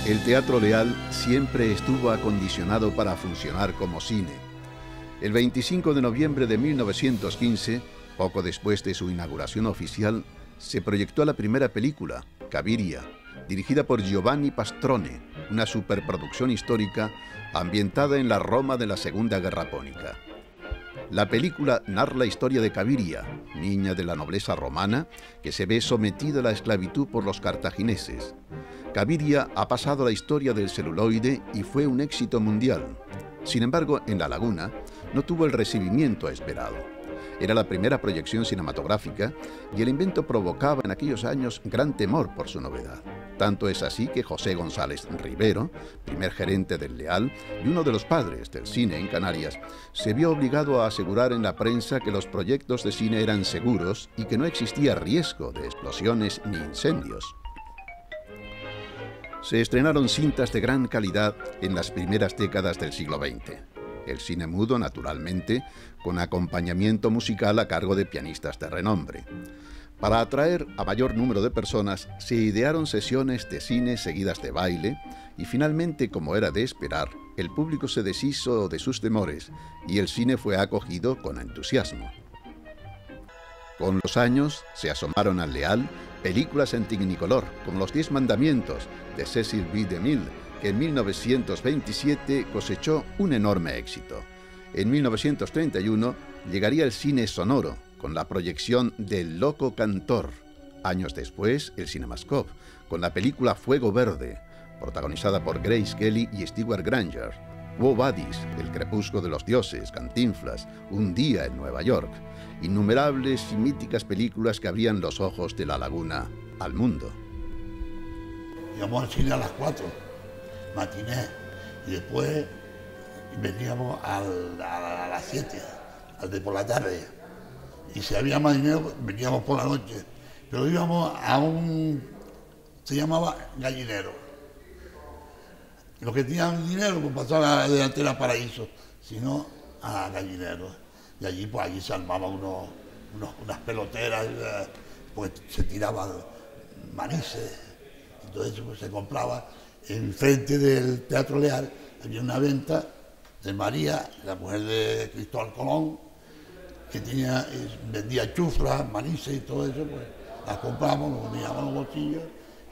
El Teatro Leal siempre estuvo acondicionado para funcionar como cine. El 25 de noviembre de 1915, poco después de su inauguración oficial, se proyectó la primera película, Cabiria, dirigida por Giovanni Pastrone, una superproducción histórica ambientada en la Roma de la Segunda Guerra Púnica. La película narra la historia de Cabiria, niña de la nobleza romana que se ve sometida a la esclavitud por los cartagineses. Cabiria ha pasado a la historia del celuloide y fue un éxito mundial. Sin embargo, en La Laguna no tuvo el recibimiento esperado. Era la primera proyección cinematográfica y el invento provocaba en aquellos años gran temor por su novedad. Tanto es así que José González Rivero, primer gerente del Leal y uno de los padres del cine en Canarias, se vio obligado a asegurar en la prensa que los proyectos de cine eran seguros y que no existía riesgo de explosiones ni incendios. Se estrenaron cintas de gran calidad en las primeras décadas del siglo XX. El cine mudo, naturalmente, con acompañamiento musical a cargo de pianistas de renombre. Para atraer a mayor número de personas, se idearon sesiones de cine seguidas de baile y finalmente, como era de esperar, el público se deshizo de sus temores y el cine fue acogido con entusiasmo. Con los años se asomaron al Leal películas en Technicolor, como Los 10 Mandamientos de Cecil B. DeMille, que en 1927 cosechó un enorme éxito. En 1931 llegaría el cine sonoro, con la proyección del Loco Cantor. Años después, el Cinemascope, con la película Fuego Verde, protagonizada por Grace Kelly y Stewart Granger. Quo Vadis, El crepúsculo de los dioses, Cantinflas, Un día en Nueva York. Innumerables y míticas películas que abrían los ojos de La Laguna al mundo. Íbamos al cine a las 4, matiné, y después veníamos a las 7, al de por la tarde. Y si había más dinero, veníamos por la noche. Pero íbamos a se llamaba Gallinero. Los que tenían dinero pues pasaban a la delantera Paraíso, sino a Gallinero. Y allí, pues allí se armaban unas peloteras, pues se tiraban manices. Entonces pues, se compraba enfrente del Teatro Leal, había una venta de María, la mujer de Cristóbal Colón, que vendía chuflas, manices y todo eso, pues las compramos, nos poníamos los bolsillos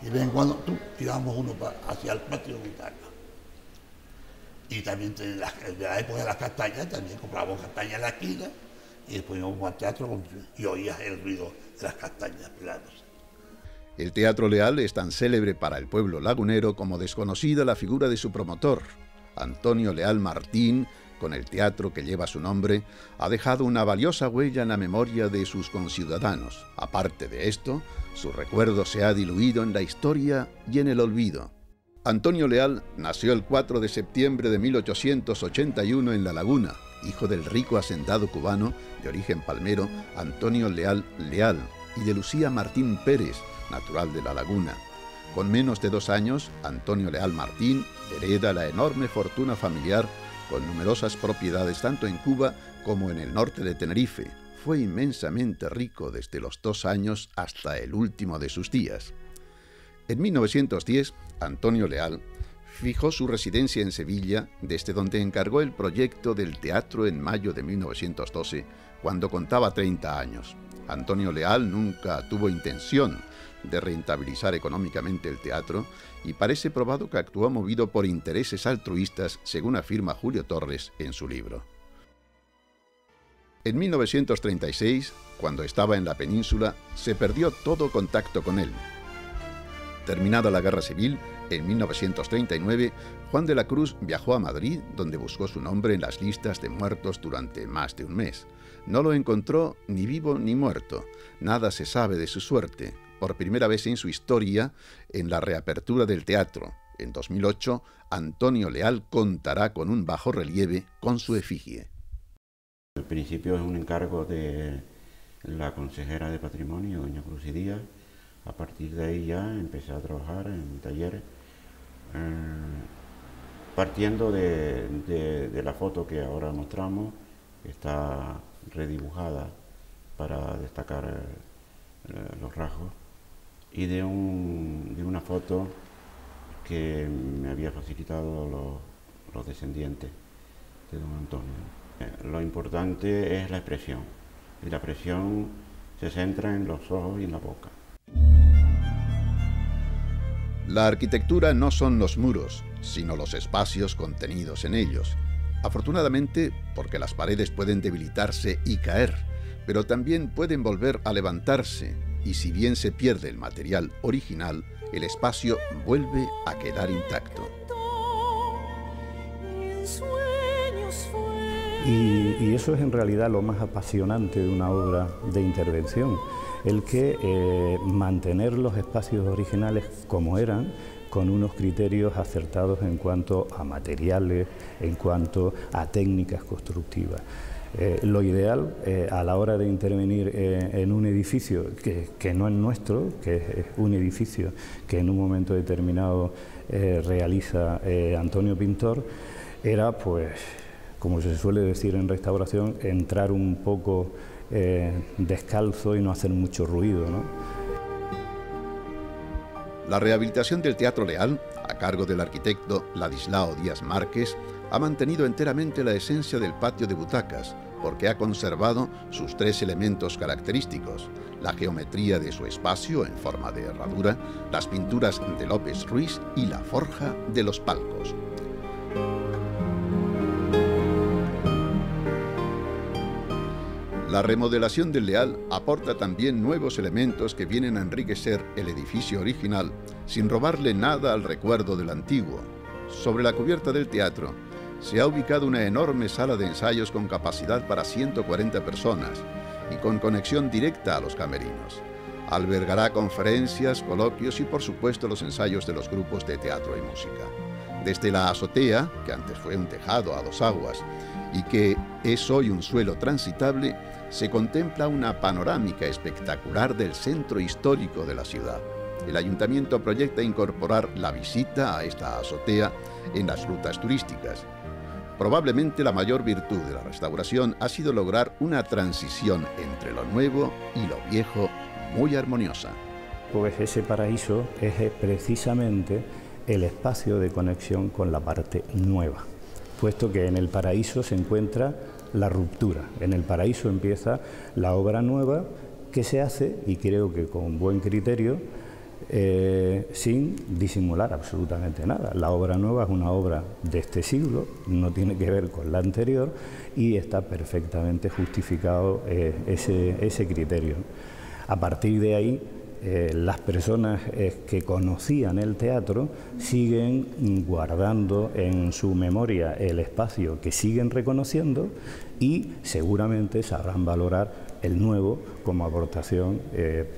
y ven cuando tiramos uno hacia el patio de butaca. Y también de la época de las castañas, también comprábamos castañas en la esquina y después íbamos al teatro y oías el ruido de las castañas pelándose. El Teatro Leal es tan célebre para el pueblo lagunero como desconocida la figura de su promotor. Antonio Leal Martín, con el teatro que lleva su nombre, ha dejado una valiosa huella en la memoria de sus conciudadanos. Aparte de esto, su recuerdo se ha diluido en la historia y en el olvido. Antonio Leal nació el 4 de septiembre de 1881 en La Laguna, hijo del rico hacendado cubano de origen palmero Antonio Leal Leal y de Lucía Martín Pérez, natural de La Laguna. Con menos de 2 años, Antonio Leal Martín hereda la enorme fortuna familiar con numerosas propiedades tanto en Cuba como en el norte de Tenerife. Fue inmensamente rico desde los 2 años hasta el último de sus días. En 1910, Antonio Leal fijó su residencia en Sevilla, desde donde encargó el proyecto del teatro en mayo de 1912, cuando contaba 30 años. Antonio Leal nunca tuvo intención de rentabilizar económicamente el teatro y parece probado que actuó movido por intereses altruistas, según afirma Julio Torres en su libro. En 1936, cuando estaba en la península, se perdió todo contacto con él. Terminada la Guerra Civil, en 1939, Juan de la Cruz viajó a Madrid, donde buscó su nombre en las listas de muertos durante más de un mes. No lo encontró ni vivo ni muerto. Nada se sabe de su suerte. Por primera vez en su historia, en la reapertura del teatro, en 2008, Antonio Leal contará con un bajorrelieve con su efigie. Al principio es un encargo de la consejera de Patrimonio, doña Cruz y Díaz. A partir de ahí ya empecé a trabajar en talleres, partiendo de la foto que ahora mostramos, que está redibujada para destacar los rasgos, y de una foto que me había facilitado los descendientes de don Antonio. Lo importante es la expresión, y la expresión se centra en los ojos y en la boca. La arquitectura no son los muros, sino los espacios contenidos en ellos. Afortunadamente, porque las paredes pueden debilitarse y caer, pero también pueden volver a levantarse, y si bien se pierde el material original, el espacio vuelve a quedar intacto. Y eso es en realidad lo más apasionante de una obra de intervención, el que mantener los espacios originales como eran, con unos criterios acertados en cuanto a materiales, en cuanto a técnicas constructivas. Lo ideal a la hora de intervenir en un edificio que no es nuestro, que es un edificio que en un momento determinado realiza Antonio Pintor, era, pues, como se suele decir en restauración, entrar un poco descalzo y no hacer mucho ruido, ¿no? La rehabilitación del Teatro Leal, a cargo del arquitecto Ladislao Díaz Márquez, ha mantenido enteramente la esencia del patio de butacas, porque ha conservado sus tres elementos característicos: la geometría de su espacio en forma de herradura, las pinturas de López Ruiz y la forja de los palcos. La remodelación del Leal aporta también nuevos elementos que vienen a enriquecer el edificio original sin robarle nada al recuerdo del antiguo. Sobre la cubierta del teatro se ha ubicado una enorme sala de ensayos con capacidad para 140 personas y con conexión directa a los camerinos. Albergará conferencias, coloquios y por supuesto los ensayos de los grupos de teatro y música. Desde la azotea, que antes fue un tejado a dos aguas y que es hoy un suelo transitable, se contempla una panorámica espectacular del centro histórico de la ciudad. El ayuntamiento proyecta incorporar la visita a esta azotea en las rutas turísticas. Probablemente la mayor virtud de la restauración ha sido lograr una transición entre lo nuevo y lo viejo muy armoniosa. Pues ese paraíso es precisamente el espacio de conexión con la parte nueva, puesto que en el paraíso se encuentra la ruptura. En el paraíso empieza la obra nueva que se hace, y creo que con buen criterio, sin disimular absolutamente nada. La obra nueva es una obra de este siglo, no tiene que ver con la anterior y está perfectamente justificado ese criterio. A partir de ahí, las personas que conocían el teatro siguen guardando en su memoria el espacio que siguen reconociendo y seguramente sabrán valorar el nuevo como aportación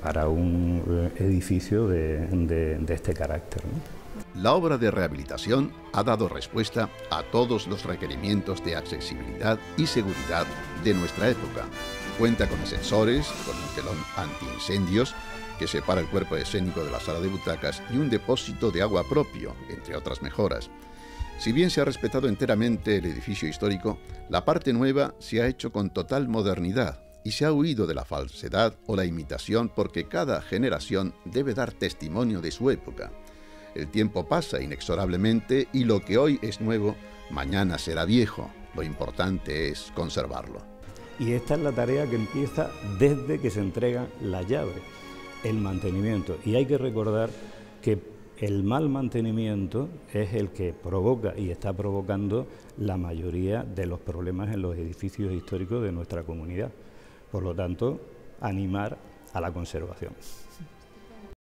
para un edificio de este carácter, ¿no? La obra de rehabilitación ha dado respuesta a todos los requerimientos de accesibilidad y seguridad de nuestra época. Cuenta con ascensores, con un telón antiincendios que separa el cuerpo escénico de la sala de butacas y un depósito de agua propio, entre otras mejoras. Si bien se ha respetado enteramente el edificio histórico, la parte nueva se ha hecho con total modernidad y se ha huido de la falsedad o la imitación, porque cada generación debe dar testimonio de su época. El tiempo pasa inexorablemente y lo que hoy es nuevo, mañana será viejo. Lo importante es conservarlo. Y esta es la tarea que empieza desde que se entrega la llave, el mantenimiento. Y hay que recordar que el mal mantenimiento es el que provoca y está provocando la mayoría de los problemas en los edificios históricos de nuestra comunidad. Por lo tanto, animar a la conservación.